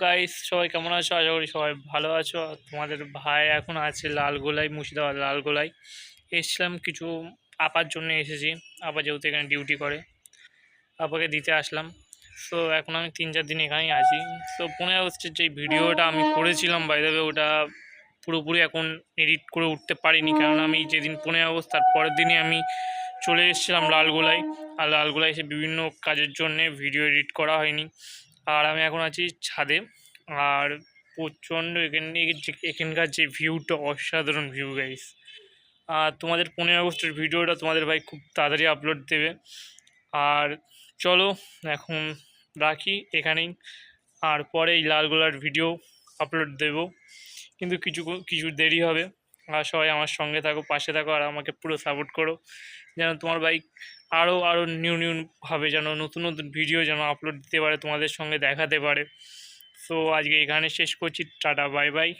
Guys, সবাই কেমন আছো? আশা করি সবাই ভালো আছো। আর তোমাদের ভাই এখন আছে লালগোলায়, মুর্শিদাবাদ লালগোলায়। এসছিলাম কিছু আপার জন্য এসেছি। আপা যেহেতু এখানে ডিউটি করে, আপাকে দিতে আসলাম। সো এখন আমি 3-4 দিন এখানেই আছি। সো 15 আগস্টের যে ভিডিওটা আমি করেছিলাম, বাই দ্য ওয়ে, ওটা পুরোপুরি এখন এডিট করে উঠতে পারিনি, কারণ আমি যেদিন 15 আগস্ট তার পরের দিনই আমি চলে এসেছিলাম লালগোলায়। আর লালগোলায় এসে বিভিন্ন কাজের জন্যে ভিডিও এডিট করা হয়নি। আর আমি এখন আছি ছাদে। আর প্রচণ্ড এখানকার যে ভিউটা অসাধারণ ভিউ গাইস। আর তোমাদের 15 আগস্টের ভিডিওটা তোমাদের ভাই খুব তাড়াতাড়ি আপলোড দেবে। আর চলো এখন রাখি এখানেই, আর পরে এই লালগোলার ভিডিও আপলোড দেব, কিন্তু কিছু কিছু দেরি হবে। আর সবাই আমার সঙ্গে থাকো, পাশে থাকো, আর আমাকে পুরো সাপোর্ট করো, যেন তোমার বাইক আরও আরও নিউভাবে যেন নতুন নতুন ভিডিও যেন আপলোড দিতে পারে, তোমাদের সঙ্গে দেখাতে পারে। সো আজকে এখানে শেষ করছি। Tata, bye bye.